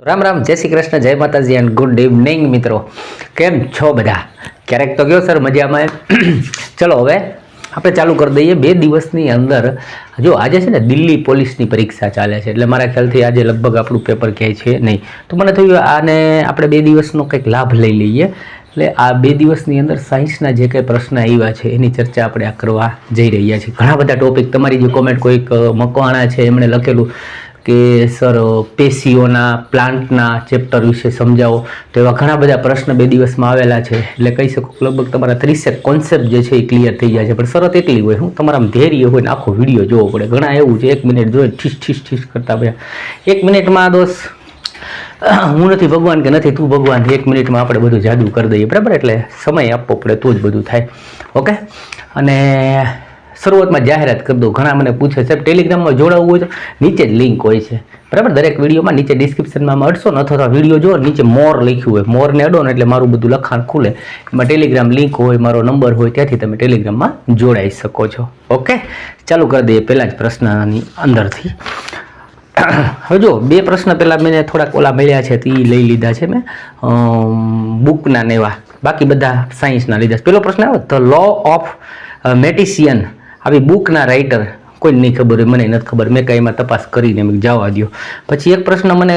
તો રામ રામ, જય શ્રી કૃષ્ણ, જય માતાજી એન્ડ ગુડ ઇવનિંગ મિત્રો. કેમ છો બધા? ક્યારેક તો કયો સર મજામાં. ચલો હવે આપણે ચાલુ કરી દઈએ. 2 દિવસની અંદર જો આજે છે ને દિલ્હી પોલીસની પરીક્ષા ચાલે છે, એટલે મારા ખ્યાલથી આજે લગભગ આપણું પેપર ક્યાંય છે નહીં. તો મને થયું આને આપણે 2 દિવસનો કંઈક લાભ લઈ લઈએ. એટલે આ 2 દિવસની અંદર સાયન્સના જે કંઈ પ્રશ્ન આવ્યા છે એની ચર્ચા આપણે આ કરવા જઈ રહ્યા છીએ. ઘણા બધા ટોપિક તમારી જે કોમેન્ટ કોઈક મકવાણા છે એમણે લખેલું કે સર પેશીઓના પ્લાન્ટના ચેપ્ટર વિશે સમજાવો, તો એવા ઘણા બધા પ્રશ્ન 2 દિવસમાં આવેલા છે. એટલે કહી શકું લગભગ તમારા 30 કોન્સેપ્ટ જે છે એ ક્લિયર થઈ જાય છે. પણ શરત એટલી હોય, હું તમારા ધૈર્ય હોય ને આખો વિડીયો જોવો પડે. ઘણા એવું છે 1 મિનિટ જોઈએ ઠીસ કરતા ભાઈ 1 મિનિટમાં દોસ્ત હું નથી ભગવાન કે નથી તું ભગવાન, 1 મિનિટમાં આપણે બધું જાદુ કરી દઈએ, બરાબર? એટલે સમય આપવો પડે તો જ બધું થાય. ઓકે, અને શરૂઆતમાં જાહેરાત કરી દઉં. ઘણા મને પૂછે સાહેબ ટેલિગ્રામમાં જોડાવવું હોય તો નીચે જ લિંક હોય છે, બરાબર? દરેક વિડીયોમાં નીચે ડિસ્ક્રિપ્શનમાં અડશો ને અથવા વિડીયો જો નીચે મોર લખ્યું હોય, મોરને અડો ને એટલે મારું બધું લખાણ ખુલે. એમાં ટેલિગ્રામ લિંક હોય, મારો નંબર હોય, ત્યાંથી તમે ટેલિગ્રામમાં જોડાઈ શકો છો. ઓકે, ચાલુ કરી દઈએ પહેલાં જ પ્રશ્નની અંદરથી. હવે જો 2 પ્રશ્ન પહેલાં મેં થોડાક ઓલા મળ્યા છે તે લઈ લીધા છે મેં બુકના ને એવા, બાકી બધા સાયન્સના લીધા છે. પહેલો પ્રશ્ન આવ્યો ધ લો ઓફ મેટિશિયન, આવી બુકના રાઇટર કોઈ નહીં ખબર હોય, મને નથી ખબર, મેં કાંઈ એમાં તપાસ કરીને મેં જવા દો. પછી એક પ્રશ્ન મને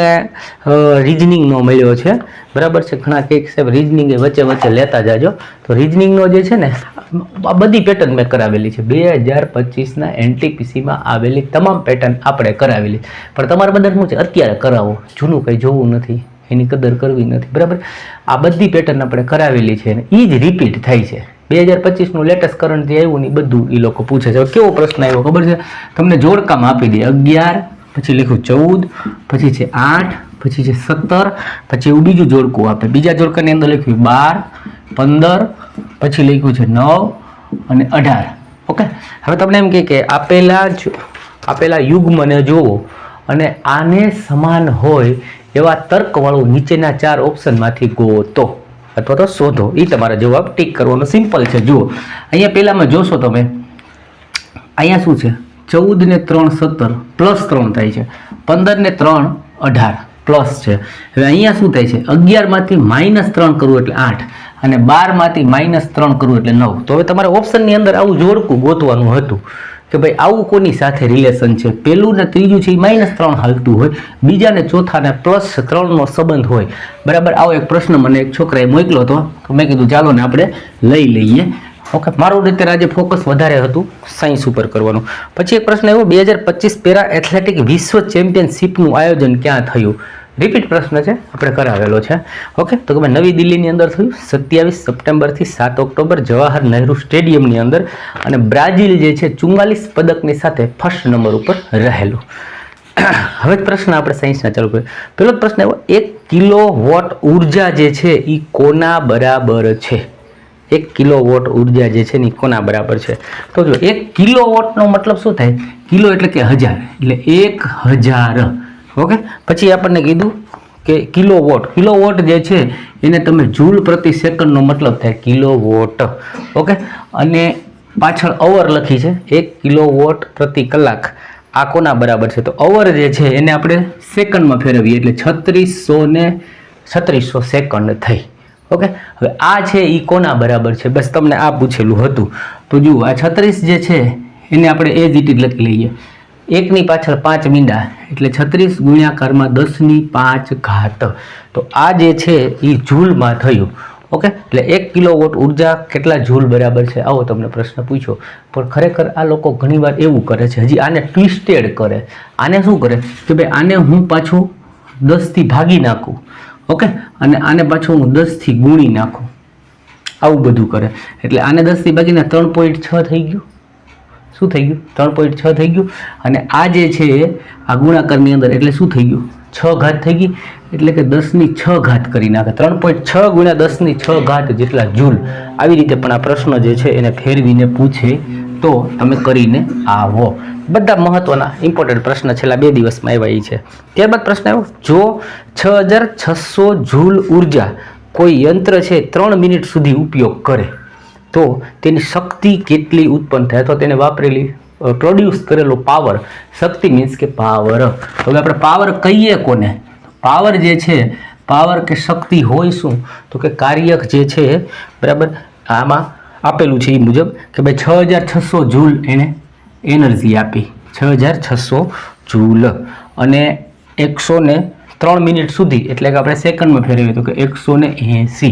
રિઝનિંગનો મળ્યો છે, બરાબર છે? ઘણા કંઈક સાહેબ રિઝનિંગ એ વચ્ચે વચ્ચે લેતા જાજો. તો રિઝનિંગનો જે છે ને આ બધી પેટર્ન મેં કરાવેલી છે. 2025ના NTPCમાં આવેલી તમામ પેટર્ન આપણે કરાવેલી, પણ તમારે બધાને શું છે અત્યારે કરાવો, જૂનું કંઈ જોવું નથી, એની કદર કરવી નથી, બરાબર? આ બધી પેટર્ન આપણે કરાવેલી છે અને એ જ રિપીટ થાય છે. 2025નું લેટેસ્ટ કરંટ જે આવ્યું ને બધું એ લોકો પૂછે છે. કેવો પ્રશ્ન આવ્યો ખબર છે તમને? જોડકામાં આપી દે 11, પછી લખ્યું 14, પછી છે 8, પછી છે 17, પછી એવું બીજું જોડકું આપે. બીજા જોડકાની અંદર લખ્યું 12, 15, પછી લખ્યું છે 9 અને 18. ઓકે, હવે તમને એમ કે આપેલા યુગ્મને જોવો અને આને સમાન હોય એવા તર્કવાળું નીચેના 4 ઓપ્શનમાંથી ગોતો અથવા તો શોધો. એ તમારા જવાબ ટીક કરવાનો સિમ્પલ છે. જુઓ અહીંયા પહેલામાં જોશો તમે, અહીંયા શું છે 14 ને 3 17 પ્લસ 3 થાય છે, 15 ને 3 18 પ્લસ છે. હવે અહીંયા શું થાય છે 11 માંથી -3 કરવું એટલે 8 અને 12 માંથી -3 કરવું એટલે 9. તો હવે તમારે ઓપ્શનની અંદર આવું જોડકું ગોતવાનું હતું કે ભાઈ આવું કોની સાથે રિલેશન છે. પહેલું ને ત્રીજું છે એ -3 હાલતું હોય, બીજા ને ચોથા ને +3નો સંબંધ હોય, બરાબર? આવો એક પ્રશ્ન મને એક છોકરાએ મોકલ્યો હતો, તો મેં કીધું ચાલો ને આપણે લઈ લઈએ. ઓકે, મારું અત્યારે આજે ફોકસ વધારે હતું સાયન્સ ઉપર કરવાનું. પછી એક પ્રશ્ન એવો 2025 પેરા એથ્લેટિક વિશ્વ ચેમ્પિયનશિપનું આયોજન ક્યાં થયું? રિપીટ પ્રશ્ન છે, આપણે કરાવેલો છે. ઓકે, તો તમે નવી દિલ્હીની અંદર થયું 27 સપ્ટેમ્બરથી 7 ઓક્ટોબર જવાહર નહેરુ સ્ટેડિયમની અંદર, અને બ્રાઝિલ જે છે 44 પદકની સાથે ફર્સ્ટ નંબર ઉપર રહેલું. હવે પ્રશ્ન આપણે સાયન્સના ચાલુ કરીએ. પહેલો પ્રશ્ન એવો 1 કિલોવોટ ઉર્જા જે છે એ કોના બરાબર છે? 1 કિલોવોટ ઉર્જા જે છે ને એ કોના બરાબર છે? તો જો 1 કિલોવોટનો મતલબ શું થાય? કિલો એટલે કે 1000, એટલે 1000. ઓકે, પછી આપણને કીધું કે કિલોવોટ જે છે એને તમે જૂલ પ્રતિ સેકન્ડનો મતલબ થાય કિલોવોટ. ઓકે, અને પાછળ અવર લખી છે 1 કિલોવોટ પ્રતિ કલાક. આ કોના બરાબર છે? તો અવર જે છે એને આપણે સેકન્ડમાં ફેરવીએ એટલે 3600 સેકન્ડ થઈ. ઓકે, હવે આ છે એ કોના બરાબર છે? બસ તમને આ પૂછેલું હતું. તો જુઓ આ 36 જે છે એને આપણે એ જ રીતે લખી લઈએ, 1 ની પાછળ 5 મીંડા એટલે 36 ગુણ્યાકારમાં 10⁵. તો આ જે છે એ જૂલમાં થયું. ઓકે, એટલે 1 કિલોવોટ ઉર્જા કેટલા જૂલ બરાબર છે? આવો તમને પ્રશ્ન પૂછ્યો. પણ ખરેખર આ લોકો ઘણીવાર એવું કરે છે, હજી આને ટ્વિસ્ટેડ કરે. આને શું કરે કે ભાઈ આને હું પાછું 10 થી ભાગી નાખું, ઓકે, અને આને પાછું હું 10 થી ગુણી નાખું, આવું બધું કરે. એટલે આને 10 થી ભાગીને 3.6 થઈ ગયું. શું થઈ ગયું? 3.6 થઈ ગયું. અને આ જે છે આ ગુણાકારની અંદર એટલે શું થઈ ગયું? 6 ઘાત થઈ ગઈ, એટલે કે 10⁶ ઘાત કરી નાખે. 3.6 ગુણ્યા 10⁶ ઘાત જેટલા જૂલ. આવી રીતે પણ આ પ્રશ્ન જે છે એને ફેરવીને પૂછે તો તમે કરીને આવો. બધા મહત્વના ઇમ્પોર્ટન્ટ પ્રશ્ન છેલ્લા 2 દિવસમાં આવ્યા છે. ત્યારબાદ પ્રશ્ન આવ્યો જો 6600 જૂલ ઉર્જા કોઈ યંત્ર છે 3 મિનિટ સુધી ઉપયોગ કરે તો તેની શક્તિ કેટલી ઉત્પન્ન થાય? અથવા તેને વાપરેલી પ્રોડ્યુસ કરેલો પાવર, શક્તિ મીન્સ કે પાવર. હવે આપણે પાવર કહીએ કોને? પાવર જે છે, પાવર કે શક્તિ હોય શું તો કે કાર્યક જે છે, બરાબર, આમાં આપેલું છે એ મુજબ કે ભાઈ 6600 જૂલ એને એનર્જી આપી, 6600 જૂલ, અને 103 મિનિટ સુધી, એટલે કે આપણે સેકન્ડમાં ફેરવીએ તો કે 180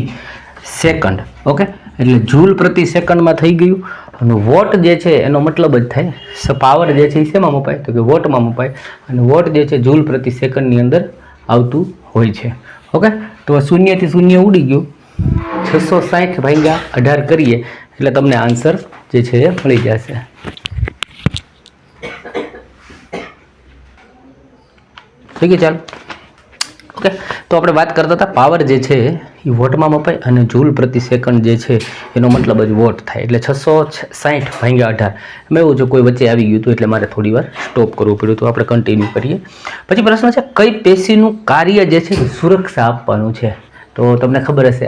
સેકન્ડ. ઓકે, એટલે જૂલ પ્રતિ સેકન્ડમાં થઈ ગયું. અને વોટ જે છે એનો મતલબ જ થાય પાવર જે છે એ શેમાં મપાય તો કે વોટમાં મપાય, અને વોટ જે છે જૂલ પ્રતિ સેકન્ડની અંદર આવતું હોય છે. ઓકે, તો 0 થી 0 ઉડી ગયું, 660 ભાગ્યા 18 કરીએ એટલે તમને આન્સર જે છે એ મળી જશે. ઠીક છે, ચાલો. ઓકે, તો આપણે વાત કરતા હતા પાવર જે છે એ વોટમાં મપાય અને જૂલ પ્રતિ સેકન્ડ જે છે એનો મતલબ જ વોટ થાય, એટલે 660 ભાગ્યા 18. મેં એવું જો કોઈ વચ્ચે આવી ગયું હતું એટલે મારે થોડી વાર સ્ટોપ કરવું પડ્યું, તો આપણે કન્ટિન્યુ કરીએ. પછી પ્રશ્ન છે, કઈ પેશીનું કાર્ય જે છે સુરક્ષા આપવાનું છે? તો તમને ખબર હશે,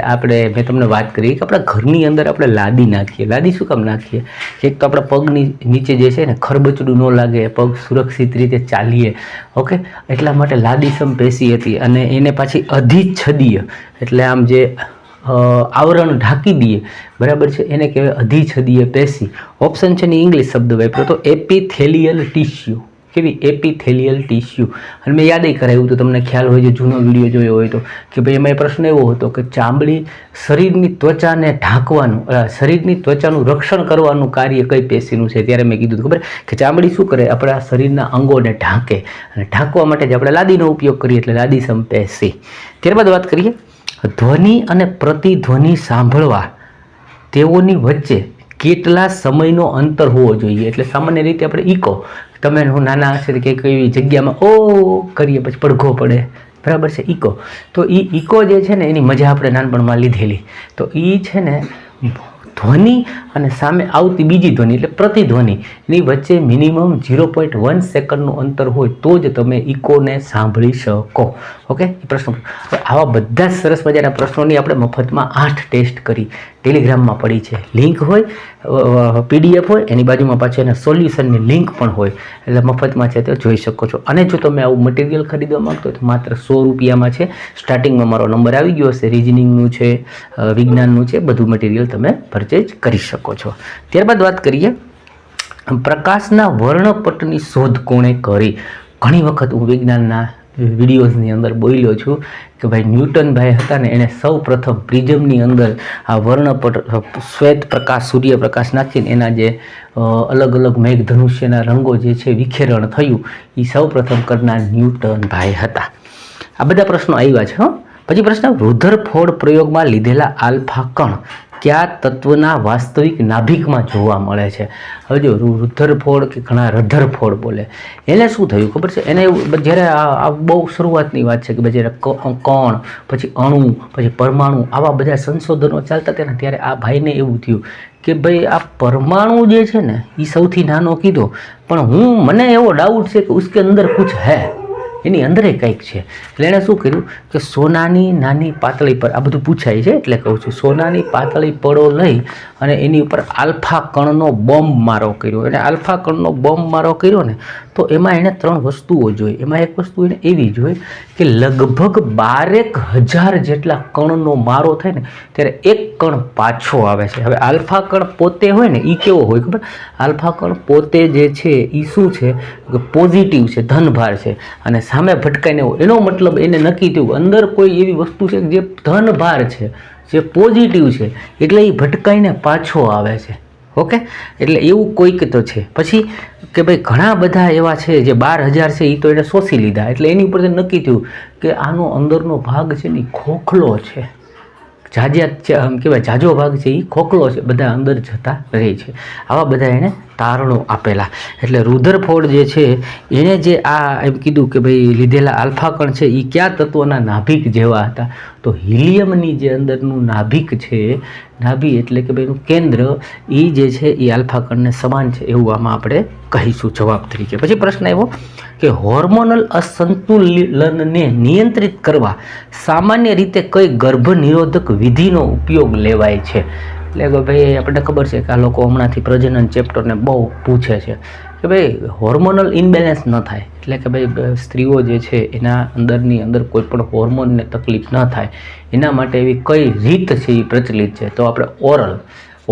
મેં તમને વાત કરી કે આપણા ઘરની અંદર આપણે લાદી નાખીએ. લાદી શું કામ નાખીએ? એક તો આપણા પગની નીચે જે છે ને ખરબચડું ન લાગે, પગ સુરક્ષિત રીતે ચાલીએ. ઓકે, એટલા માટે લાદીસમ પેશી હતી, અને એને પાછી અધિચ્છદીય, એટલે આમ જે આવરણ ઢાંકી દઈએ, બરાબર છે, એને કહેવાય અધિચ્છદીય પેશી. ઓપ્શન છે ને ઇંગ્લિશ શબ્દ વાપર્યો તો એપિથેલિયલ ટિશ્યુ. કેવી? એપિથેલિયલ ટિશ્યુ. અને મેં યાદ કરાવ્યું તો તમને ખ્યાલ હોય, જો જૂનો વિડીયો જોયો હોય તો, કે ભાઈ એમાં પ્રશ્ન એવો હતો કે ચામડી શરીરની ત્વચાને ઢાંકવાનું, શરીરની ત્વચાનું રક્ષણ કરવાનું કાર્ય કઈ પેશીનું છે? ત્યારે મેં કીધું ખબર કે ચામડી શું કરે, આપણા શરીરના અંગોને ઢાંકે, અને ઢાંકવા માટે જ આપણે લાદીનો ઉપયોગ કરીએ, એટલે લાદીસમ પેશી. ત્યારબાદ વાત કરીએ, ધ્વનિ અને પ્રતિધ્વનિ સાંભળવા તેઓની વચ્ચે કેટલા સમયનો અંતર હોવો જોઈએ? એટલે સામાન્ય રીતે આપણે ઇકો, તમે હું નાના હશે કે કઈ જગ્યામાં ઓ કરીએ પછી પડઘો પડે, બરાબર છે, ઇકો. તો એ ઇકો જે છે ને એની મજા આપણે નાનપણમાં લીધેલી. તો એ છે ને ધ્વનિ અને સામે આવતી બીજી ધ્વનિ એટલે પ્રતિધ્વનિની વચ્ચે મિનિમમ 0.1 સેકન્ડનું અંતર હોય તો જ તમે ઇકોને સાંભળી શકો. ઓકે, એ પ્રશ્ન. આવા બધા સરસ મજાના પ્રશ્નોની આપણે મફતમાં 8 ટેસ્ટ કરી, ટેલિગ્રામમાં પડી છે. લિંક હોય, PDF હોય, એની બાજુમાં પાછળ એના સોલ્યુશનની લિંક પણ હોય, એટલે મફતમાં છે તે જોઈ શકો છો. અને જો તમે આવું મટીરિયલ ખરીદવા માંગતો હોય તો માત્ર 100 રૂપિયામાં છે. સ્ટાર્ટિંગમાં મારો નંબર આવી ગયો હશે. રિઝનિંગનું છે, વિજ્ઞાનનું છે, બધું મટીરિયલ તમે પરચેજ કરી શકો છો. ત્યારબાદ વાત કરીએ, પ્રકાશના વર્ણપટની શોધ કોણે કરી? ઘણી વખત હું વિજ્ઞાનના વિડીયોઝની અંદર બોલ્યો છું કે ભાઈ ન્યૂટનભાઈ હતા ને, એને સૌ પ્રથમ પ્રિઝમની અંદર આ વર્ણપટ શ્વેત પ્રકાશ, સૂર્યપ્રકાશ નાખીને એના જે અલગ અલગ મેઘધનુષ્યના રંગો જે છે વિખેરણ થયું, એ સૌ પ્રથમ કરનાર ન્યૂટનભાઈ હતા. આ બધા પ્રશ્નો આવ્યા છે. પછી પ્રશ્ન, રુધરફોર્ડ પ્રયોગમાં લીધેલા આલ્ફા કણ કયા તત્વના વાસ્તવિક નાભિકમાં જોવા મળે છે? હવે જો રુધરફોર્ડ કે ઘણા રધરફોર્ડ બોલે, એને શું થયું ખબર છે? એને જ્યારે આ બહુ શરૂઆતની વાત છે કે ભાઈ જ્યારે કણ, પછી અણુ, પછી પરમાણુ, આવા બધા સંશોધનો ચાલતા હતા ને, ત્યારે આ ભાઈને એવું થયું કે ભાઈ આ પરમાણુ જે છે ને એ સૌથી નાનો કીધો, પણ મને એવો ડાઉટ છે કે ઉસકે અંદર કુછ હૈ, એની અંદરે કંઈક છે. એટલે એણે શું કર્યું કે સોનાની નાની પાતળી પર, આ બધું પૂછાય છે એટલે કહું છું, સોનાની પાતળી પડો લઈ અને એની ઉપર આલ્ફા કણનો બોમ્બ મારો કર્યો. અને આલ્ફા કણનો બોમ્બ મારો કર્યો ને, તો એમાં એણે 3 વસ્તુઓ જોઈ. એમાં એક વસ્તુ એને એવી જોઈ કે લગભગ 12,000 જેટલા કણનો મારો થાય ને ત્યારે એક કણ પાછો આવે છે. હવે આલ્ફા કણ પોતે હોય ને એ કેવો હોય ખબર? આલ્ફા કણ પોતે જે છે એ શું છે કે પોઝિટિવ છે, ધનભાર છે, અને સામે ભટકાઈને એનો મતલબ એને નક્કી થયું અંદર કોઈ એવી વસ્તુ છે જે ધનભાર છે, જે પોઝિટિવ છે, એટલે એ ભટકાઈને પાછો આવે છે. ઓકે, એટલે એવું કોઈક તો છે. પછી કે ભાઈ ઘણા બધા એવા છે જે 12,000 છે, એ તો એને શોષી લીધા, એટલે એની ઉપરથી નક્કી થયું કે આનો અંદરનો ભાગ છે ને ખોખલો છે, આમ કહેવાય જાજો ભાગ છે એ ખોખલો છે, બધા અંદર જતા રહે છે. આવા બધા એને તારણો આપેલા. એટલે રુધરફોર્ડ જે છે એણે જે આ એમ કીધું કે ભાઈ લીધેલા આલ્ફા કણ છે એ કયા તત્વોના નાભિક જેવા હતા? તો હિલિયમની જે અંદરનું નાભિક છે, નાભી એટલે કે ભાઈ એનું કેન્દ્ર, એ જે છે એ આલ્ફા કણને સમાન છે એવું આમાં આપણે કહીશું જવાબ તરીકે. પછી પ્રશ્ન આવ્યો કે હોર્મોનલ અસંતુલનને નિયંત્રિત કરવા સામાન્ય રીતે કઈ ગર્ભ નિરોધક વિધિનો ઉપયોગ લેવાય છે? એટલે કે ભાઈ આપણને ખબર છે કે આ લોકો હમણાંથી પ્રજનન ચેપ્ટરને બહુ પૂછે છે કે ભાઈ હોર્મોનલ ઇનબેલેન્સ ન થાય, એટલે કે ભાઈ સ્ત્રીઓ જે છે એના અંદરની અંદર કોઈ પણ હોર્મોનને તકલીફ ન થાય એના માટે એવી કઈ રીત છે એ પ્રચલિત છે. તો આપણે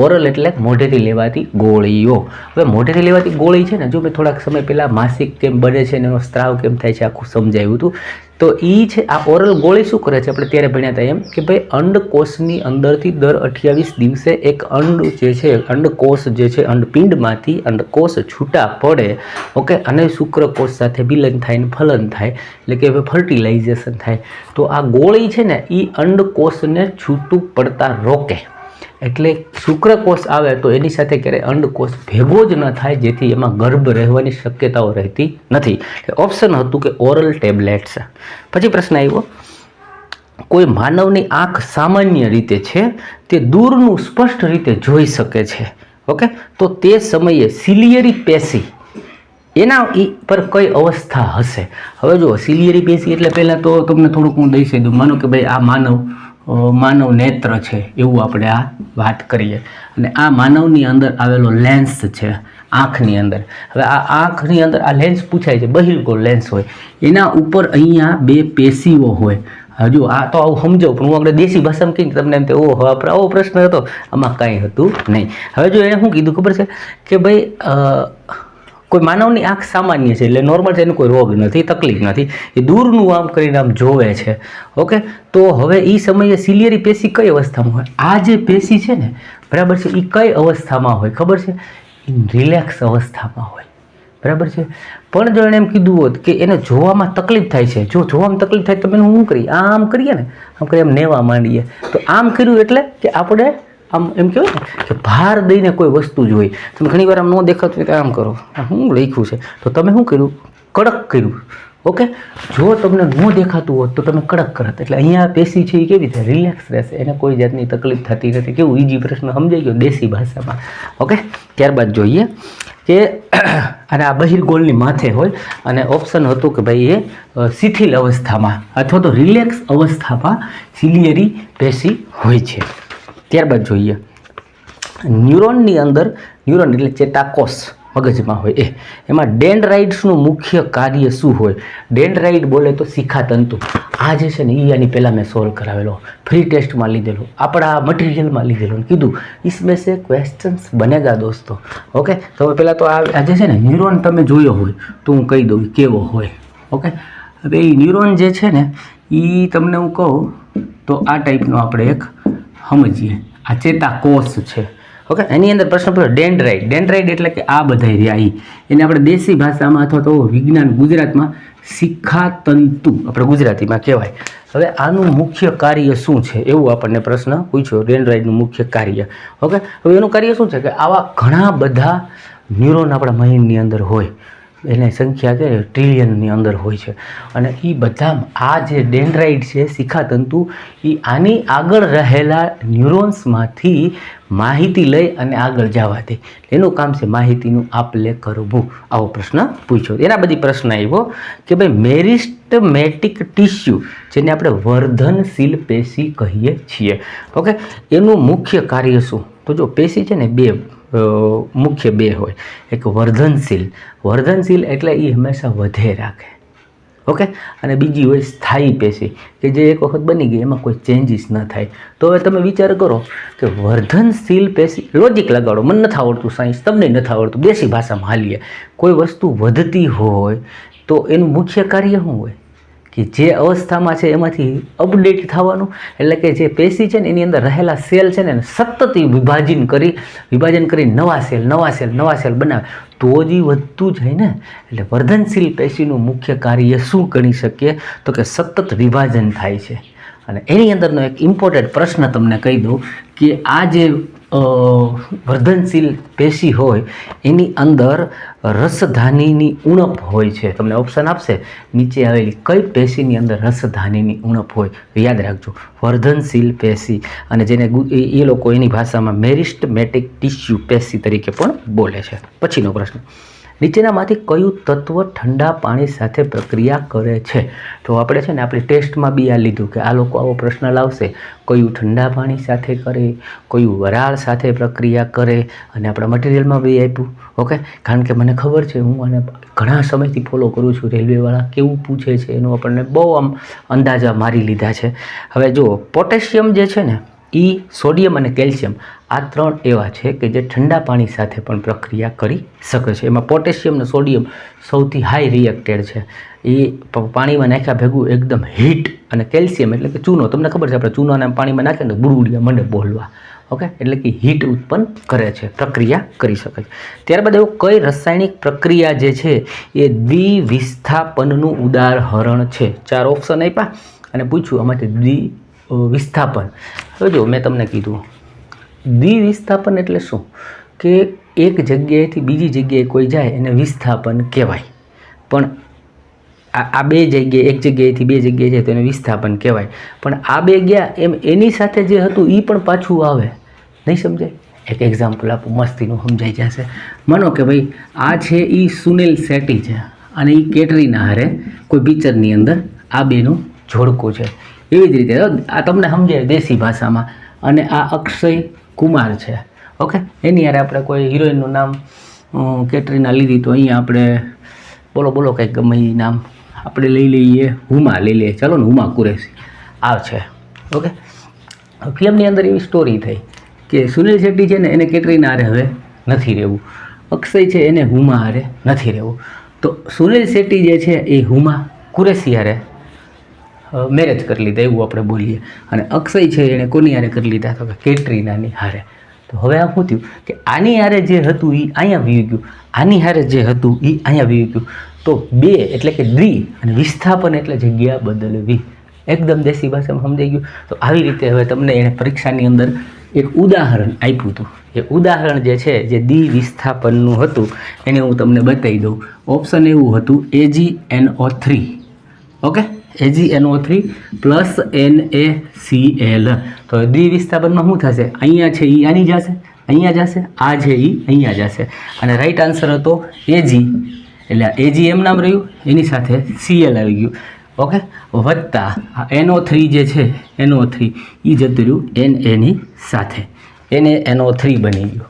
ઓરલ એટલે મોઢેથી લેવાતી ગોળીઓ. હવે મોઢેથી લેવાતી ગોળી છે ને, જો મેં થોડાક સમય પહેલાં માસિક કેમ બને છે અને એનો સ્ત્રાવ કેમ થાય છે આખું સમજાવ્યું હતું. તો એ છે આ ઓરલ ગોળી શું કરે છે, આપણે ત્યારે ભણ્યા હતા એમ કે ભાઈ અંડકોષની અંદરથી દર 28 દિવસે એક અંડ જે છે, અંડકોષ જે છે, અંડપિંડમાંથી અંડકોષ છૂટા પડે, ઓકે, અને શુક્રકોષ સાથે વિલન થાય ને ફલન થાય, એટલે કે ફર્ટિલાઇઝેશન થાય. તો આ ગોળી છે ને એ અંડકોષને છૂટું પડતા રોકે. એટલે શુક્રકોષ આવે તો એની સાથે ક્યારેય અંડકોષ ભેગો જ ન થાય, જેથી એમાં ગર્ભ રહેવાની શક્યતાઓ રહેતી નથી. ઓપ્શન હતું કે ઓરલ ટેબ્લેટ્સ. પછી પ્રશ્ન આવ્યો, કોઈ માનવની આંખ સામાન્ય રીતે છે તે દૂરનું સ્પષ્ટ રીતે જોઈ શકે છે, ઓકે, તો તે સમયે સિલિયરી પેશી એના પર કઈ અવસ્થા હશે? હવે જુઓ, સિલિયરી પેશી એટલે પહેલાં તો તમને થોડુંક હું દઈ દઉં. માનો કે ભાઈ આ માનવ નેત્ર છે એવું આપણે આ વાત કરીએ, અને આ માનવની અંદર આવેલો લેન્સ છે આંખની અંદર. હવે આ આંખની અંદર આ લેન્સ પૂછાય છે, બહિર્ગોળ લેન્સ હોય, એના ઉપર અહીંયા બે પેશીઓ હોય. હજુ આ તો આવું સમજાવું, પણ હું આપણે દેશી ભાષામાં કહીને તમને એમ ઓહો આપણે આવો પ્રશ્ન હતો, આમાં કાંઈ હતું નહીં. હવે જો એણે શું કીધું ખબર છે કે ભાઈ કોઈ માનવની આંખ સામાન્ય છે, એટલે નોર્મલ છે, એને કોઈ રોગ નથી, તકલીફ નથી, એ દૂરનું આમ કરીને આમ જોવે છે, ઓકે. તો હવે એ સમયે સિલિયરી પેશી કઈ અવસ્થામાં હોય? આ જે પેશી છે ને, બરાબર છે, એ કઈ અવસ્થામાં હોય ખબર છે? રિલેક્સ અવસ્થામાં હોય, બરાબર છે. પણ જો એણે એમ કીધું હોત કે એને જોવામાં તકલીફ થાય છે, જો જોવામાં તકલીફ થાય તો તમે શું કરીએ, આમ કરીએ ને, આમ કરીએ, આમ નેવા માંડીએ, તો આમ કર્યું એટલે કે આપણે આમ એમ કહેવાય ને કે ભાર દઈને કોઈ વસ્તુ જોઈ. તમે ઘણી વાર આમ ન દેખાતું હોય તો આમ કરો, શું લખ્યું છે, તો તમે શું કર્યું, કડક કર્યું, ઓકે. જો તમને ન દેખાતું હોત તો તમે કડક કરત, એટલે અહીંયા પેશી છે એ કેવી રીતે રિલેક્સ રહેશે, એને કોઈ જાતની તકલીફ થતી નથી. કેવું ઈજી પ્રશ્ન સમજાઈ ગયો દેશી ભાષામાં, ઓકે. ત્યારબાદ જોઈએ કે અને આ બહિર્ગોળની માથે હોય, અને ઓપ્શન હતું કે ભાઈ એ શિથિલ અવસ્થામાં અથવા તો રિલેક્સ અવસ્થામાં સિલિયરી પેશી હોય છે. ત્યારબાદ જોઈએ ન્યુરોનની અંદર, ન્યુરોન એટલે ચેતાકોષ મગજમાં હોય એમાં ડેન્ડ્રાઇટ્સનું મુખ્ય કાર્ય શું હોય? ડેન્ડ્રાઇટ બોલે તો શિખાતંતુ. આ જે છે ને એ આની પહેલાં મેં સોલ્વ કરાવેલો, ફ્રી ટેસ્ટમાં લીધેલો, આપણા મટીરિયલમાં લીધેલો, કીધું इसमें से ક્વેશ્ચન્સ બનેગા દોસ્તો, ઓકે. તો પહેલાં તો આ જે છે ને ન્યુરોન તમે જોયો હોય તો હું કહી દઉં કેવો હોય, ઓકે. હવે એ ન્યુરોન જે છે ને એ તમને હું કહું તો આ ટાઈપનો આપણે એક સમજીએ, આ ચેતાકોષ છે, ઓકે. એની અંદર પ્રશ્ન પૂછ્યો ડેન્ડ્રાઇટ એટલે કે આ બધા રહ્યા, એને આપણે દેશી ભાષામાં અથવા તો વિજ્ઞાન ગુજરાતમાં શિખાતંતુ આપણે ગુજરાતીમાં કહેવાય. હવે આનું મુખ્ય કાર્ય શું છે એવું આપણને પ્રશ્ન પૂછ્યો, ડેન્ડ્રાઇટનું મુખ્ય કાર્ય, ઓકે. હવે એનું કાર્ય શું છે કે આવા ઘણા બધા ન્યુરોન આપણા માઇન્ડની અંદર હોય, એની સંખ્યા કે ટ્રિલિયનની અંદર હોય છે, અને એ બધા આ જે ડેન્ડ્રાઇટ છે શિખાતંતુ એ આની આગળ રહેલા ન્યુરોન્સમાંથી માહિતી લઈ અને આગળ જવા દે. એનું કામ છે માહિતીનું આપલે કરવું. આવો પ્રશ્ન પૂછ્યો. એના બધી પ્રશ્ન આવ્યો કે ભાઈ મેરિસ્ટમેટિક ટિશ્યુ જેને આપણે વર્ધનશીલ પેશી કહીએ છીએ, ઓકે, એનું મુખ્ય કાર્ય શું? તો જો પેશી છે ને મુખ્ય બે હોય, એક વર્ધનશીલ એટલે એ હંમેશા વધે રાખે, ઓકે, અને બીજી હોય સ્થાયી પેશી કે જે એક વખત બની ગઈ એમાં કોઈ ચેન્જીસ ન થાય. તો હવે તમે વિચાર કરો કે વર્ધનશીલ પેશી, લોજિક લગાડો, મને નથી આવડતું સાયન્સ, તમને નથી આવડતું, દેશી ભાષામાં હાલીએ. કોઈ વસ્તુ વધતી હોય તો એનું મુખ્ય કાર્ય શું હોય કે જે અવસ્થામાં છે એમાંથી અપડેટ થવાનું, એટલે કે જે પેશી છે ને એની અંદર રહેલા સેલ છે ને સતત વિભાજન કરી નવા સેલ બનાવે, તો જ વધતું જાય ને. એટલે વર્ધનશીલ પેશીનું મુખ્ય કાર્ય શું ગણી શકીએ તો કે સતત વિભાજન થાય છે. અને એની અંદરનો એક ઇમ્પોર્ટન્ટ પ્રશ્ન તમને કહી દઉં કે આ જે વર્ધનશીલ પેશી હોય એની અંદર રસધાનીની ઉણપ હોય છે. તમને ઓપ્શન આપશે નીચે આવેલી કઈ પેશીની અંદર રસધાનીની ઉણપ હોય? યાદ રાખજો, વર્ધનશીલ પેશી, અને જેને એ લોકો એની ભાષામાં મેરિસ્ટમેટિક ટિશ્યુ પેશી તરીકે પણ બોલે છે. પછીનો પ્રશ્ન, નીચેનામાંથી કયું તત્વ ઠંડા પાણી સાથે પ્રક્રિયા કરે છે? તો આપણે છે ને આપણી ટેસ્ટમાં બી આ લીધું કે આ લોકો આવો પ્રશ્ન લાવશે, કયું ઠંડા પાણી સાથે કરે, કયું વરાળ સાથે પ્રક્રિયા કરે, અને આપણા મટીરિયલમાં બી આપ્યું. ઓકે, કારણ કે મને ખબર છે, હું આને ઘણા સમયથી ફોલો કરું છું. રેલવેવાળા કેવું પૂછે છે એનું આપણને બહુ આમ અંદાજા મારી લીધા છે. હવે જુઓ, પોટેશિયમ જે છે ને એ સોડિયમ અને કેલ્શિયમ આ 3 એવા છે કે જે ઠંડા પાણી સાથે પણ પ્રક્રિયા કરી શકે છે. એમાં પોટેશિયમ અને સોડિયમ સૌથી હાઈ રિએક્ટેડ છે. એ પાણીમાં નાખ્યા ભેગું એકદમ હીટ, અને કેલ્શિયમ એટલે કે ચૂનો, તમને ખબર છે આપણે ચૂનાને પાણીમાં નાખીએ તો બુડબુડિયા મંડે બોલવા. ઓકે, એટલે કે હીટ ઉત્પન્ન કરે છે, પ્રક્રિયા કરી શકે છે. ત્યારબાદ એવું કઈ રાસાયણિક પ્રક્રિયા જે છે એ દ્વિવિસ્થાપનનું ઉદાહરણ છે? 4 ઓપ્શન આપ્યા અને પૂછ્યું આમાંથી દ્વિવિસ્થાપન. હવે જો મેં તમને કીધું દ્વિવિસ્થાપન એટલે શું, કે એક જગ્યાએથી બીજી જગ્યાએ કોઈ જાય એને વિસ્થાપન કહેવાય. પણ આ બે જગ્યાએ, એક જગ્યાએથી બે જગ્યાએ જાય તો એને વિસ્થાપન કહેવાય. પણ આ બે ગયા એમ એની સાથે જે હતું એ પણ પાછું આવે, નહીં સમજાય? એક એક્ઝામ્પલ આપું, મસ્તીનું સમજાઈ જશે. માનો કે ભાઈ આ છે એ સુનિલ શેટ્ટી છે અને એ કેટરીના હારે કોઈ પિક્ચરની અંદર આ બેનું જોડકું છે. એવી જ રીતે આ તમને સમજાય દેશી ભાષામાં. અને આ અક્ષય કુમાર છે. ઓકે, એની હારે આપણે કોઈ હિરોઈનનું નામ કેટરીના લીધી તો અહીંયા આપણે બોલો કંઈક ગમે એ નામ આપણે લઈ લઈએ, હુમા લઈ લઈએ, ચાલો ને, હુમા કુરેશી આ છે. ઓકે, ફિલ્મની અંદર એવી સ્ટોરી થઈ કે સુનિલ શેટ્ટી છે ને એને કેટરીના હારે હવે નથી રહેવું, અક્ષય છે એને હુમા હારે નથી રહેવું. તો સુનિલ શેટ્ટી જે છે એ હુમા કુરેશી હારે મેરેજ કરી લીધા એવું આપણે બોલીએ, અને અક્ષય છે એણે કોની હારે કરી લીધા? તો કે કેટરીનાની હારે. તો હવે આ શું થયું કે આની હારે જે હતું એ અહીંયા વી ગયું, આની હારે જે હતું એ અહીંયા વી ગયું. તો બે એટલે કે દ્વિ અને વિસ્થાપન એટલે જગ્યા બદલવી. એકદમ દેશી ભાષામાં સમજાઈ ગયું. તો આવી રીતે હવે તમને એણે પરીક્ષાની અંદર એક ઉદાહરણ આપ્યું હતું. એ ઉદાહરણ જે છે જે દ્વિવિસ્થાપનનું હતું એને હું તમને બતાવી દઉં. ઓપ્શન એવું હતું AgNO3. Okay, AgNO3 plus NaCl. તો દ્વિવિસ્થાપનમાં શું થશે? અહીંયા છે એ આની જશે, અહીંયા જશે, આ છે એ અહીંયા જશે. અને રાઈટ આન્સર હતો Ag, એટલે Ag એમ નામ રહ્યું, એની સાથે Cl આવી ગયું. ઓકે, વત્તા NO3 જે છે NO3 એ જતું રહ્યું Na સાથે, NaNO3 બની ગયું.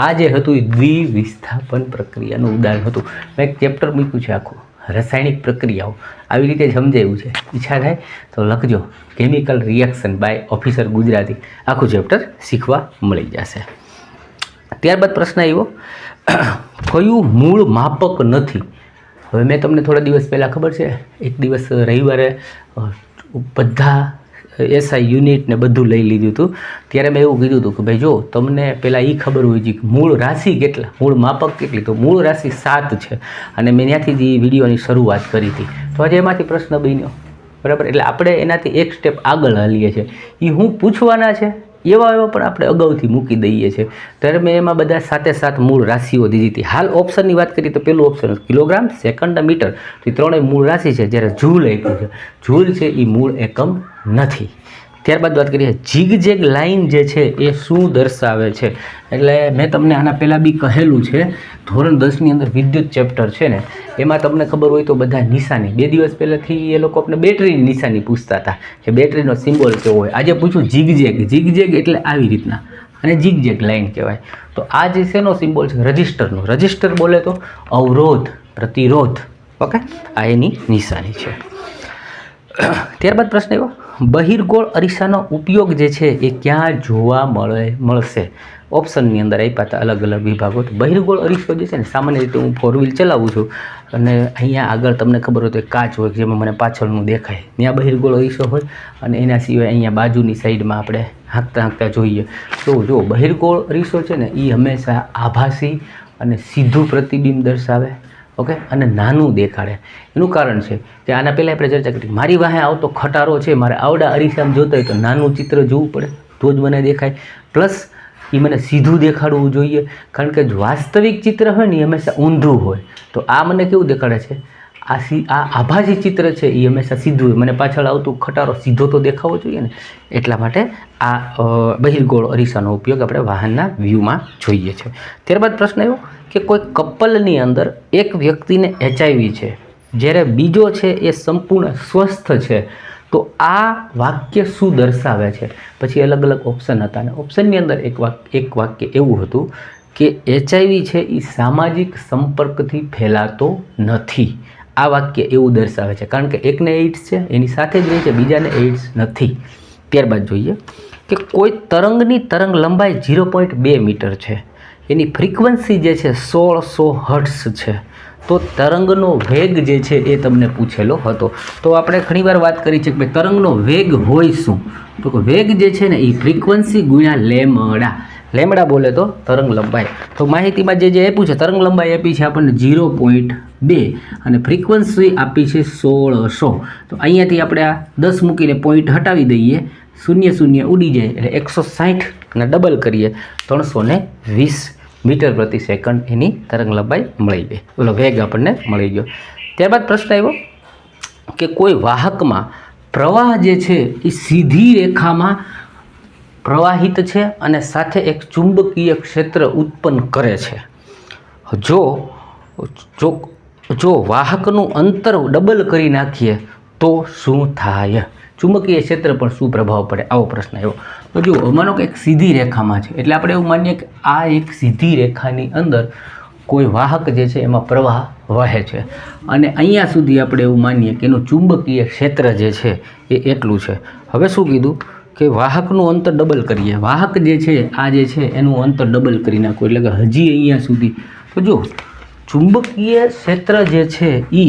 આ જે હતું એ દ્વિવિસ્થાપન પ્રક્રિયાનું ઉદાહરણ હતું. મેં એક ચેપ્ટર મૂક્યું છે આખું, રાસાયણિક પ્રક્રિયાઓ, આવી રીતે સમજાવ્યું છે. ઈચ્છા થાય તો લખજો, chemical reaction by officer Gujarati, આખું ચેપ્ટર શીખવા મળી જશે. ત્યારબાદ પ્રશ્ન આવ્યો, કયું મૂળ માપક નથી? હવે મેં તમને થોડા દિવસ પહેલાં ખબર છે, એક દિવસ રવિવારે બધા એસઆઈ યુનિટ ને બધું લઈ લીધું હતું. ત્યારે મેં એવું કીધું હતું કે ભાઈ જો તમને પહેલાં એ ખબર હોય છે કે મૂળ રાશિ કેટલા, મૂળ માપક કેટલી? તો મૂળ રાશિ 7 છે, અને મેં ત્યાંથી જ એ વિડીયોની શરૂઆત કરી હતી. તો આજે એમાંથી પ્રશ્ન બન્યો, બરાબર? એટલે આપણે એનાથી એક સ્ટેપ આગળ હાલીએ છીએ. એ હું પૂછવાના છે એવા પણ આપણે અગાઉથી મૂકી દઈએ છીએ. ત્યારે મેં એમાં બધા 7 મૂળ રાશિઓ દીધી હતી. હાલ ઓપ્શનની વાત કરીએ તો પેલું ઓપ્શન કિલોગ્રામ, સેકન્ડ, મીટર. તો એ ત્રણેય મૂળ રાશિ છે. જ્યારે જૂલ આપ્યું છે, જૂલ છે એ મૂળ એકમ નથી. ત્યારબાદ વાત કરીએ ઝિગઝેગ લાઇન જે છે એ શું દર્શાવે છે? એટલે મેં તમને આના પહેલાં બી કહેલું છે, ધોરણ 10ની અંદર વિદ્યુત ચેપ્ટર છે ને એમાં તમને ખબર હોય તો બધા નિશાની 2 દિવસ પહેલાંથી એ લોકો આપણે બેટરીની નિશાની પૂછતા હતા કે બેટરીનો સિમ્બોલ કેવો હોય. આજે પૂછું ઝિગઝેગ. ઝિગઝેગ એટલે આવી રીતના, અને ઝિગઝેગ લાઇન કહેવાય. તો આ જે શેનો સિમ્બોલ છે? રજિસ્ટરનો. રજિસ્ટર બોલે તો અવરોધ, પ્રતિરોધ. ઓકે, આ એની નિશાની છે. ત્યારબાદ પ્રશ્ન એવો, બહિર્ગોળ અરીસાનો ઉપયોગ જે છે એ ક્યાં જોવા મળશે? ઓપ્શનની અંદર આપ્યા હતા અલગ અલગ વિભાગો. તો બહિર્ગોળ અરીસો જે છે ને, સામાન્ય રીતે હું 4 વ્હીલ ચલાવું છું અને અહીંયા આગળ તમને ખબર હોય તો એક કાચ હોય જેમાં મને પાછળનું દેખાય, ત્યાં બહિર્ગોળ અરીસો હોય. અને એના સિવાય અહીંયા બાજુની સાઈડમાં આપણે હાંકતા જોઈએ તો જો બહિર્ગોળ અરીસો છે ને એ હંમેશા આભાસી અને સીધું પ્રતિબિંબ દર્શાવે. ઓકે, અને નાનું દેખાડે. એનું કારણ છે કે આના પહેલાં આપણે ચર્ચા કરી, મારી વાહે આવતો ખટારો છે, મારે આવડા અરીસામાં જોતા હોય તો નાનું ચિત્ર જોવું પડે તો જ મને દેખાય. પ્લસ એ મને સીધું દેખાડવું જોઈએ, કારણ કે જો વાસ્તવિક ચિત્ર હોય ને એ હંમેશા ઊંધું હોય. તો આ મને કેવું દેખાડે છે? આ આભાસી ચિત્ર છે એ હંમેશા સીધું હોય. મને પાછળ આવતું ખટારો સીધો તો દેખાવો જોઈએ ને, એટલા માટે આ બહિર્ગોળ અરીસાનો ઉપયોગ આપણે વાહનના વ્યૂમાં જોઈએ છે. ત્યારબાદ પ્રશ્ન એવો કે કોઈ કપલની અંદર એક વ્યક્તિને HIV છે જ્યારે બીજો છે એ સંપૂર્ણ સ્વસ્થ છે, તો આ વાક્ય શું દર્શાવે છે? પછી અલગ અલગ ઓપ્શન હતા અને ઓપ્શનની અંદર એક વાક્ય એવું હતું કે HIV છે એ સામાજિક સંપર્કથી ફેલાતો નથી. આ વાક્ય એવું દર્શાવે છે, કારણ કે એકને એઇડ્સ છે એની સાથે જ રહે છે, બીજાને એઇડ્સ નથી. ત્યારબાદ જોઈએ કે કોઈ તરંગની તરંગ લંબાઈ 0.2 મીટર છે, એની ફ્રીક્વન્સી જે છે 1600 હર્ટ્ઝ છે, તો તરંગનો વેગ જે છે એ તમને પૂછેલો હતો. તો આપણે ઘણીવાર વાત કરી છે કે તરંગનો વેગ હોય શું? તો વેગ જે છે ને એ ફ્રીક્વન્સી ગુણ્યા લેમડા. લેમડા બોલે તો તરંગ લંબાઈ. તો માહિતીમાં જે આપ્યું છે, તરંગ લંબાઈ આપી છે આપણને 0.2 અને ફ્રીક્વન્સી આપી છે 1600. તો અહીંયાથી આપણે આ 10 મૂકીને પોઈન્ટ હટાવી દઈએ, 0 ઉડી જાય એટલે 160 ને ડબલ કરીએ 320 મીટર પ્રતિ સેકન્ડ એની તરંગ લંબાઈ મળી ગઈ. ઓલો વેગ આપણને મળી ગયો. ત્યારબાદ પ્રશ્ન આવ્યો કે કોઈ વાહકમાં પ્રવાહ જે છે એ સીધી રેખામાં પ્રવાહિત છે અને સાથે એક ચુંબકીય ક્ષેત્ર ઉત્પન્ન કરે છે. જો વાહકનું અંતર ડબલ કરી નાખીએ તો શું થાય? ચુંબકીય ક્ષેત્ર પર શું પ્રભાવ પડે? આવો પ્રશ્ન આવ્યો. તો જો માનો કે એક સીધી રેખામાં છે, એટલે આપણે એવું માનીએ કે આ એક સીધી રેખાની અંદર કોઈ વાહક જે છે એમાં પ્રવાહ વહે છે અને અહીંયા સુધી આપણે એવું માનીએ કે એનું ચુંબકીય ક્ષેત્ર જે છે એ એટલું છે. હવે શું કીધું કે વાહકનું અંતર ડબલ કરીએ. વાહક જે છે આ જે છે એનું અંતર ડબલ કરી નાખો, એટલે કે હજી અહીંયા સુધી. તો જો ચુંબકીય ક્ષેત્ર જે છે એ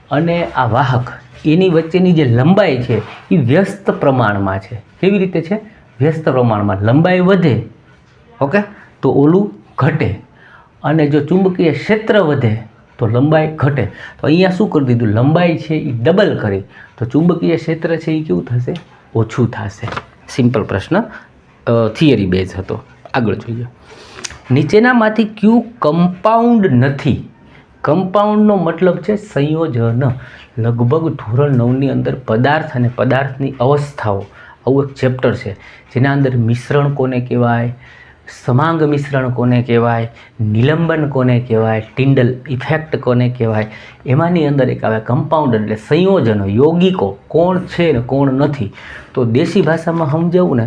અને આ વાહક એની વચ્ચેની જે લંબાઈ છે એ વ્યસ્ત પ્રમાણમાં છે. કેવી રીતે છે? વ્યસ્ત પ્રમાણમાં. લંબાઈ વધે ઓકે તો ઓલું ઘટે, અને જો ચુંબકીય ક્ષેત્ર વધે તો લંબાઈ ઘટે. તો અહીંયા શું કરી દીધું? લંબાઈ છે એ ડબલ કરી, તો ચુંબકીય ક્ષેત્ર છે એ કેવું થશે? ઓછું થશે. સિમ્પલ પ્રશ્ન, થિયરી બેઝ હતો. આગળ જોઈએ. નીચેનામાંથી કયું કમ્પાઉન્ડ નથી? કમ્પાઉન્ડનો મતલબ છે સંયોજન. લગભગ ધોરણ 9ની અંદર પદાર્થ અને પદાર્થની અવસ્થાઓ આવું એક ચેપ્ટર છે, જેના અંદર મિશ્રણ કોને કહેવાય, સમાંગ મિશ્રણ કોને કહેવાય, નિલંબન કોને કહેવાય, ટિન્ડલ ઇફેક્ટ કોને કહેવાય, એમાંની અંદર એક આવે કમ્પાઉન્ડ એટલે સંયોજનો, યૌગિકો કોણ છે ને કોણ નથી. તો દેશી ભાષામાં સમજાવું ને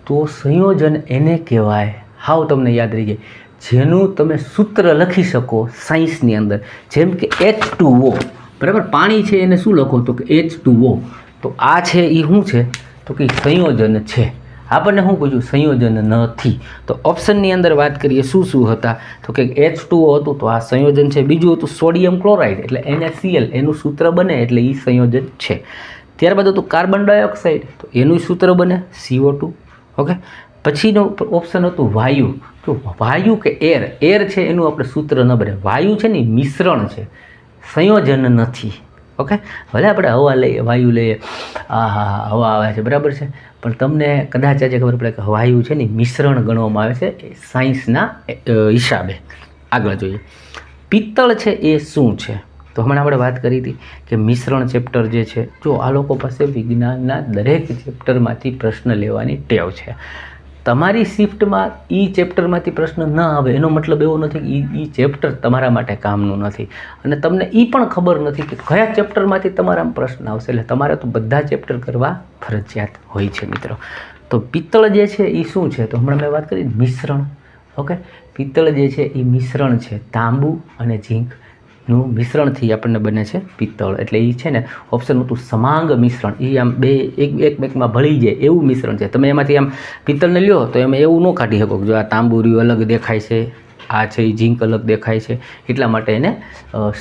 તો સંયોજન એને કહેવાય. હાવ તમને યાદ રહી જાય, જેનું તમે સૂત્ર લખી શકો સાયન્સની અંદર, જેમ કે H2O. બરાબર, પાણી છે એને શું લખો? તો કે H2O. તો આ છે એ શું છે? તો કે સંયોજન છે. આપણને શું પૂછ્યું? સંયોજન નથી. તો ઓપ્શનની અંદર વાત કરીએ શું હતા? તો કે H2O હતું, તો આ સંયોજન છે. બીજું હતું સોડિયમ ક્લોરાઇડ એટલે NaCl, એનું સૂત્ર બને એટલે એ સંયોજન છે. ત્યારબાદ હતું કાર્બન ડાયોક્સાઇડ, તો એનું સૂત્ર બને CO2. ઓકે, પછીનું ઓપ્શન હતું વાયુ. તો વાયુ કે એર છે એનું આપણે સૂત્ર ન બને. વાયુ છે ને મિશ્રણ છે, સંયોજન નથી. ઓકે, ભલે આપણે હવા લઈએ, વાયુ લઈએ, હવા આવે છે બરાબર છે, પણ તમને કદાચ આજે ખબર પડે કે વાયુ છે ને મિશ્રણ ગણવામાં આવે છે સાયન્સના હિસાબે. આગળ જોઈએ. પિત્તળ છે એ શું છે? તો હમણાં આપણે વાત કરી હતી કે મિશ્રણ ચેપ્ટર જે છે, જો આ લોકો પાસે વિજ્ઞાનના દરેક ચેપ્ટરમાંથી પ્રશ્ન લેવાની ટેવ છે. તમારી શિફ્ટમાં એ ચેપ્ટરમાંથી પ્રશ્ન ન આવે એનો મતલબ એવો નથી કે એ ચેપ્ટર તમારા માટે કામનું નથી, અને તમને એ પણ ખબર નથી કે કયા ચેપ્ટરમાંથી તમારા પ્રશ્ન આવશે. એટલે તમારે તો બધા ચેપ્ટર કરવા ફરજિયાત હોય છે મિત્રો. તો પિત્તળ જે છે એ શું છે? તો હમણાં મેં વાત કરી મિશ્રણ. ઓકે, પિત્તળ જે છે એ મિશ્રણ છે, તાંબુ અને ઝીંકનું મિશ્રણથી આપણને બને છે પિત્તળ. એટલે એ છે ને ઓપ્શન હતું સમાંગ મિશ્રણ. એ આમ બે એકમાં ભળી જાય એવું મિશ્રણ છે. તમે એમાંથી આમ પિત્તળને લ્યો તો એમાં એવું ન કાઢી શકો જો આ તાંબુ રહ્યું અલગ દેખાય છે, આ છે એ ઝીંક અલગ દેખાય છે. એટલા માટે એને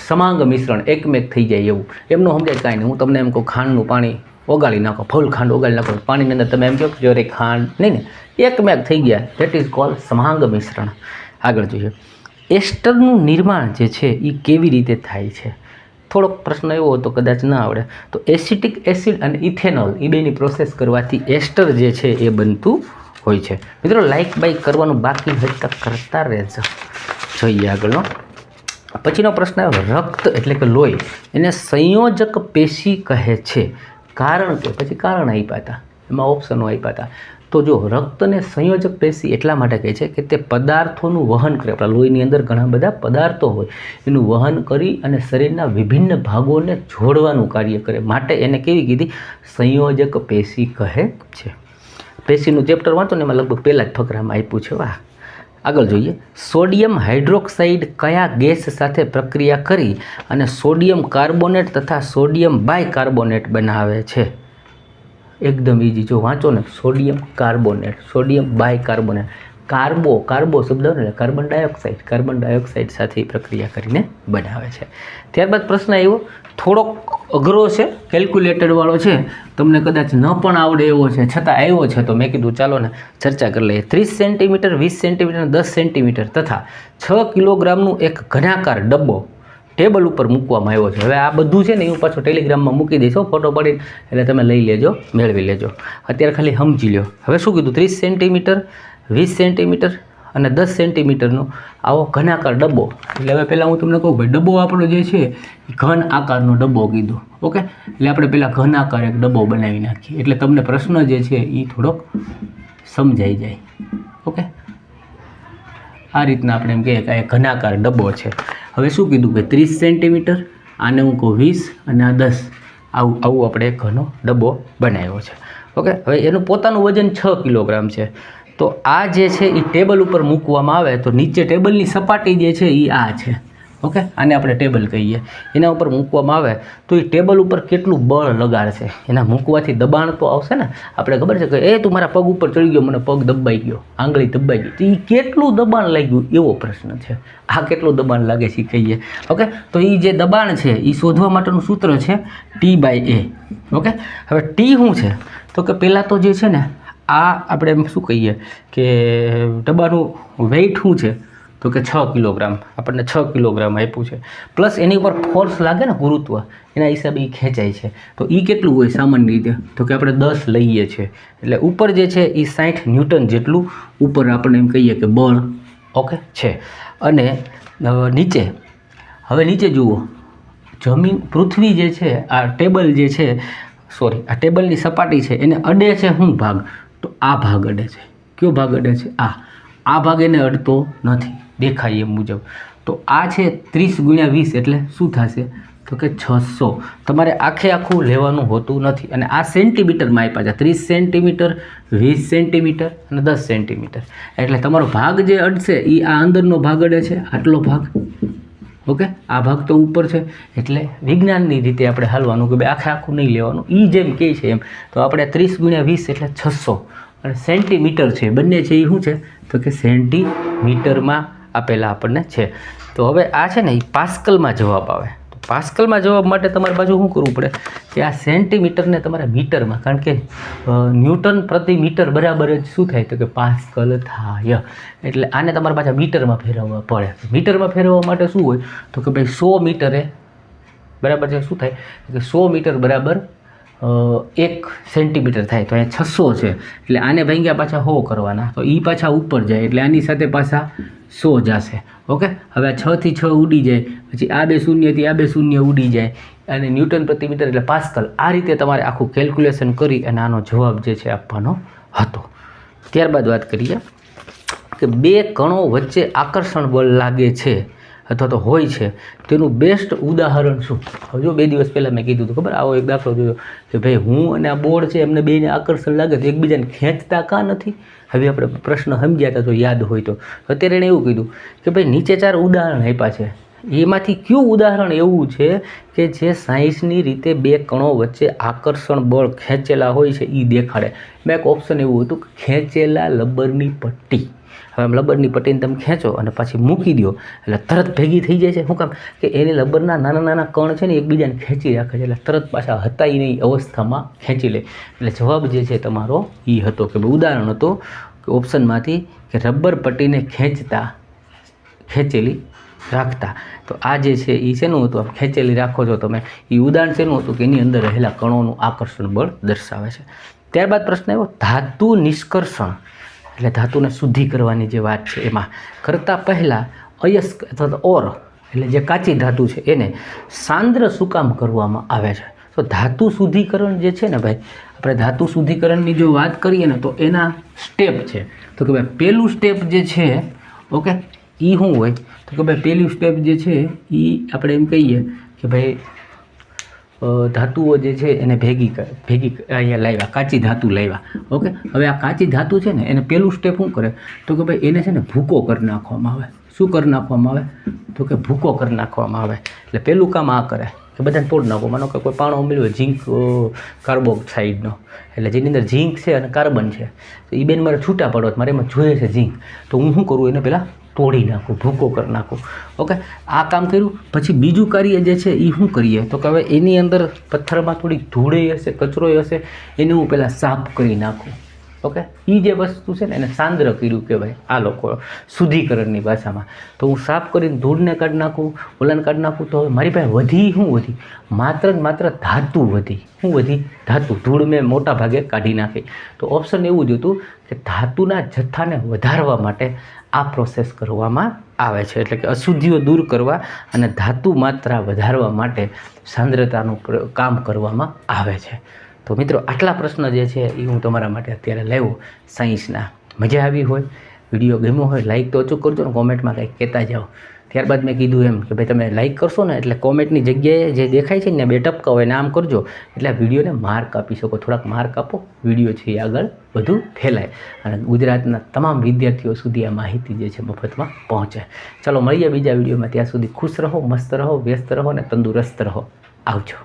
સમાંગ મિશ્રણ એકમેક થઈ જાય એવું. એમનું સમજાય કાંઈ નહીં. હું તમને એમ કહું ખાંડનું પાણી ઓગાળી નાખો, ફૂલ ખાંડ ઓગાળી નાખો, પાણીની અંદર તમે એમ કહો જો રે ખાંડ નહીં ને, એકમેક થઈ ગયા. ધેટ ઇઝ કોલ્ડ સમાંગ મિશ્રણ. આગળ જોઈએ. એસ્ટરનું નિર્માણ જે છે એ કેવી રીતે થાય છે? થોડોક પ્રશ્ન એવો હતો કદાચ ના આવડે. તો એસિટિક એસિડ અને ઇથેનોલ એ બેની પ્રોસેસ કરવાથી એસ્ટર જે છે એ બનતું હોય છે. મિત્રો લાઇક બાઇક કરવાનું બાકી હજતા કરતા રહેજો. જોઈએ આગળનો. પછીનો પ્રશ્ન આવ્યો, રક્ત એટલે કે લોહી એને સંયોજક પેશી કહે છે, કારણ કે પછી કારણ આપ્યા હતા, એમાં ઓપ્શનો આપ્યા હતા. તો જો રક્તને સંયોજક પેશી એટલા માટે કહે છે કે તે પદાર્થોનું વહન કરે. આપણા લોહીની અંદર ઘણા બધા પદાર્થો હોય, એનું વહન કરી અને શરીરના વિભિન્ન ભાગોને જોડવાનું કાર્ય કરે, માટે એને કેવી કીધી? સંયોજક પેશી કહે છે. પેશીનું ચેપ્ટર વાંચો ને એમાં લગભગ પહેલાં જ ફકરામાં આપ્યું છે. વાહ. આગળ જોઈએ, સોડિયમ હાઇડ્રોક્સાઇડ કયા ગેસ સાથે પ્રક્રિયા કરી અને સોડિયમ કાર્બોનેટ તથા સોડિયમ બાયકાર્બોનેટ બનાવે છે? એકદમ ઇઝી. જો વાંચો ને, sodium carbonate, sodium bicarbonate. Carbo શબ્દ ને કાર્બન ડાયોક્સાઇડ સાથે પ્રક્રિયા કરીને બનાવે છે. ત્યારબાદ પ્રશ્ન આવ્યો, થોડોક અઘરો છે, કેલ્ક્યુલેટરવાળો છે, તમને કદાચ ન પણ આવડે એવો છે, છતાં આવ્યો છે, તો મેં કીધું ચાલો ને ચર્ચા કરી લઈએ. 30 સેન્ટીમીટર, 20 સેન્ટીમીટર, 10 સેન્ટીમીટર તથા 6 કિલોગ્રામનું એક ઘનાકાર ડબ્બો ટેબલ ઉપર મૂકવામાં આવ્યો છે. હવે આ બધું છે ને હું પાછો ટેલિગ્રામમાં મૂકી દઈશ, ફોટો પાડીને, એટલે તમે લઈ લેજો, મેળવી લેજો. અત્યારે ખાલી સમજી લો. હવે શું કીધું? 30 સેન્ટીમીટર, 20 સેન્ટીમીટર અને 10 સેન્ટીમીટરનો આવો ઘનાકાર ડબ્બો. એટલે હવે પહેલાં હું તમને કહું, ભાઈ ડબ્બો આપણો જે છે એ ઘન આકારનો ડબ્બો કીધો. ઓકે, એટલે આપણે પહેલાં ઘન આકાર એક ડબ્બો બનાવી નાખીએ, એટલે તમને પ્રશ્ન જે છે એ થોડોક સમજાઈ જાય. ઓકે, આ રીતના આપણે એમ કહીએ કે આ ઘનાકાર ડબ્બો છે. હવે શું કીધું કે 30 સેન્ટીમીટર, આને હું કહું 20 અને આ 10, આવું આપણે ઘનો ડબ્બો બનાવ્યો છે. ઓકે, હવે એનું પોતાનું વજન 6 કિલોગ્રામ છે. તો આ જે છે એ ટેબલ ઉપર મૂકવામાં આવે તો નીચે ટેબલની સપાટી જે છે એ આ છે. ઓકે, આને આપણે ટેબલ કહીએ. એના ઉપર મૂકવામાં આવે તો એ ટેબલ ઉપર કેટલું બળ લગાડશે? એના મૂકવાથી દબાણ તો આવશે ને. આપણે ખબર છે કે તું મારા પગ ઉપર ચડી ગયો, મને પગ દબાઈ ગયો, આંગળી દબાઈ ગઈ, તો એ કેટલું દબાણ લાગ્યું એવો પ્રશ્ન છે. આ કેટલું દબાણ લાગે છે એ કહીએ. ઓકે, તો એ જે દબાણ છે એ શોધવા માટેનું સૂત્ર છે T/A. ઓકે, હવે ટી શું છે? તો કે પહેલાં તો જે છે ને આ આપણે એમ શું કહીએ કે ડબ્બાનું વેઇટ શું છે? તો કે 6 કિલોગ્રામ. આપણને 6 કિલોગ્રામ આપ્યું છે, પ્લસ એની ઉપર ફોર્સ લાગે ને, ગુરુત્વ, એના હિસાબે એ ખેંચાય છે. તો એ કેટલું હોય સામાન્ય રીતે? તો કે આપણે 10 લઈએ છીએ, એટલે ઉપર જે છે એ 60 ન્યૂટન જેટલું ઉપર આપણે એમ કહીએ કે બળ ઓકે છે. અને નીચે, હવે નીચે જુઓ, જમીન, પૃથ્વી જે છે, આ ટેબલ જે છે, સોરી, આ ટેબલની સપાટી છે, એને અડે છે શું ભાગ? તો આ ભાગ અડે છે. કયો ભાગ અડે છે? આ ભાગ એને અડતો નથી, દેખાય એ મુજબ. તો આ છે 30 × 20 એટલે શું થશે? તો કે 600. તમારે આખું લેવાનું હોતું નથી. અને આ સેન્ટીમીટરમાં આપ્યા છે, 30 સેન્ટીમીટર, 20 સેન્ટીમીટર અને 10 સેન્ટીમીટર. એટલે તમારો ભાગ જે અડશે એ આ અંદરનો ભાગ અડે છે, આટલો ભાગ. ઓકે, આ ભાગ તો ઉપર છે. એટલે વિજ્ઞાનની રીતે આપણે હાલવાનું કે ભાઈ આખું નહીં લેવાનું, એ જેમ કહે છે એમ. તો આપણે 30 × 20 એટલે 600. અને સેન્ટીમીટર છે, બંને છે એ શું છે? તો કે સેન્ટીમીટરમાં આપેલા આપણને છે. તો હવે આ છે ને એ પાસ્કલમાં જવાબ આવે. તો પાસ્કલમાં જવાબ માટે તમારે બાજુ શું કરવું પડે કે આ સેન્ટીમીટરને તમારે મીટરમાં, કારણ કે ન્યૂટન પ્રતિ મીટર બરાબર જ શું થાય? તો કે પાસ્કલ થાય. એટલે આને તમારે પાછા મીટરમાં ફેરવવા પડે. મીટરમાં ફેરવવા માટે શું હોય? તો કે ભાઈ 100 મીટરે બરાબર છે શું થાય? કે 100 મીટર બરાબર 1 સેન્ટીમીટર થાય. તો અહીંયા 600 છે, એટલે આને ભાગ્યા પાછા 100 કરવાના, તો એ પાછા ઉપર જાય, એટલે આની સાથે પાછા 100 જશે. ઓકે, હવે 6 થી 6 ઉડી જાય, પછી આ 2 શૂન્યથી આ 2 શૂન્ય ઉડી જાય, અને ન્યૂટન પ્રતિ મીટર એટલે પાસ્કલ. આ રીતે તમારે આખું કેલ્ક્યુલેશન કરી અને આનો જવાબ જે છે આપવાનો હતો. ત્યારબાદ વાત કરીએ કે બે કણો વચ્ચે આકર્ષણ બળ લાગે છે અથવા તો હોય છે, તેનું બેસ્ટ ઉદાહરણ શું? હવે જો 2 દિવસ પહેલાં મેં કીધું હતું, ખબર, આવો એક દાખલો જોયો કે ભાઈ હું અને આ બોર્ડ છે, એમને બેને આકર્ષણ લાગે તો એકબીજાને ખેંચતા કાં નથી? હવે આપણે પ્રશ્ન સમજ્યા હતા તો યાદ હોય તો. અત્યારે એણે એવું કીધું કે ભાઈ નીચે 4 ઉદાહરણ આપ્યા છે, એમાંથી કયું ઉદાહરણ એવું છે કે જે સાયન્સની રીતે બે કણો વચ્ચે આકર્ષણ બળ ખેંચેલા હોય છે એ દેખાડે? મેં એક ઓપ્શન એવું હતું કે ખેંચેલા લબરની પટ્ટી. હવે આમ લબરની પટ્ટીને તમે ખેંચો અને પાછી મૂકી દો એટલે તરત ભેગી થઈ જાય છે. શું કામ? કે એની લબરના નાના નાના કણ છે ને એકબીજાને ખેંચી રાખે છે, એટલે તરત પાછા હતા નહીં અવસ્થામાં ખેંચી લે. એટલે જવાબ જે છે તમારો એ હતો કે ઉદાહરણ હતો કે ઓપ્શનમાંથી કે રબર પટ્ટીને ખેંચેલી રાખતા. તો આ જે છે એ શેનું હતું? આમ ખેંચેલી રાખો છો તમે, એ ઉદાહરણ શેનું હતું? કે એની અંદર રહેલા કણોનું આકર્ષણ બળ દર્શાવે છે. ત્યારબાદ પ્રશ્ન આવ્યો ધાતુ નિષ્કર્ષણ, એટલે ધાતુને શુદ્ધિ કરવાની જે વાત છે એમાં કરતાં પહેલાં અયસ્ક અથવા તો ઓર એટલે જે કાચી ધાતુ છે એને સાંદ્ર શું કામ કરવામાં આવે છે? તો ધાતુ શુદ્ધિકરણ જે છે ને ભાઈ, આપણે ધાતુ શુદ્ધિકરણની જો વાત કરીએ ને તો એના સ્ટેપ છે. તો કે ભાઈ પહેલું સ્ટેપ જે છે, ઓકે, એ શું હોય? તો કે ભાઈ પહેલું સ્ટેપ જે છે એ આપણે એમ કહીએ કે ભાઈ ધાતુઓ જે છે એને ભેગી અહીંયા લાવ્યા, કાચી ધાતુ લાવ્યા. ઓકે, હવે આ કાચી ધાતુ છે ને એને પહેલું સ્ટેપ શું કરે? તો કે ભાઈ એને છે ને ભૂકો કરી નાખવામાં આવે. શું કરી નાખવામાં આવે? તો કે ભૂકો કરી નાખવામાં આવે. એટલે પહેલું કામ આ કરે કે બધાને તોડ નાખો. માનો કે કોઈ પાણો મળ્યો ઝીંક કાર્બોક્સાઇડનો, એટલે જેની અંદર ઝીંક છે અને કાર્બન છે, તો એ બેન મારે છૂટા પડો, મારે એમાં જોઈએ છે ઝીંક, તો હું શું કરું? એને પહેલાં તોડી નાખું, ભૂકો કરી નાખું. ઓકે, આ કામ કર્યું. પછી બીજું કાર્ય જે છે એ શું કરીએ? તો કે હવે એની અંદર પથ્થરમાં થોડીક ધૂળે હશે, કચરો હશે, એને હું પહેલાં સાફ કરી નાખું. ઓકે, એ જે વસ્તુ છે ને એને સાંદ્ર કર્યું કહેવાય આ લોકો શુદ્ધિકરણની ભાષામાં. તો હું સાફ કરીને ધૂળને કાઢી નાખું, ઓલાને કાઢી નાખું. તો હવે મારી પાસે વધી શું વધી? માત્ર ને માત્ર ધાતુ વધી. શું વધી? ધાતુ. ધૂળ મેં મોટા ભાગે કાઢી નાખી. તો ઓપ્શન એવું જ હતું કે ધાતુના જથ્થાને વધારવા માટે આ પ્રોસેસ કરવામાં આવે છે. એટલે કે અશુદ્ધિઓ દૂર કરવા અને ધાતુ માત્રા વધારવા માટે સાંદ્રતાનું કામ કરવામાં આવે છે. તો મિત્રો આટલા પ્રશ્ન જે છે એ હું તમારા માટે અત્યારે લાવ્યો સાયન્સના. મજા આવી હોય, વિડીયો ગમ્યો હોય, લાઇક તો અચૂક કરજો ને, કોમેન્ટમાં કંઈક કહેતા જાઓ. ત્યારબાદ મેં કીધું એમ કે ભાઈ તમે લાઇક કરશો ને એટલે કોમેન્ટની જગ્યાએ જે દેખાય છે ને 2 ટપકા હોય ને આમ કરજો, એટલે આ વિડીયોને માર્ક આપી શકો. થોડાક માર્ક આપો, વિડીયો છે એ આગળ વધુ ફેલાય અને ગુજરાતના તમામ વિદ્યાર્થીઓ સુધી આ માહિતી જે છે મફતમાં પહોંચે. ચલો મળીએ બીજા વિડીયોમાં. ત્યાં સુધી ખુશ રહો, મસ્ત રહો, વ્યસ્ત રહો અને તંદુરસ્ત રહો. આવજો.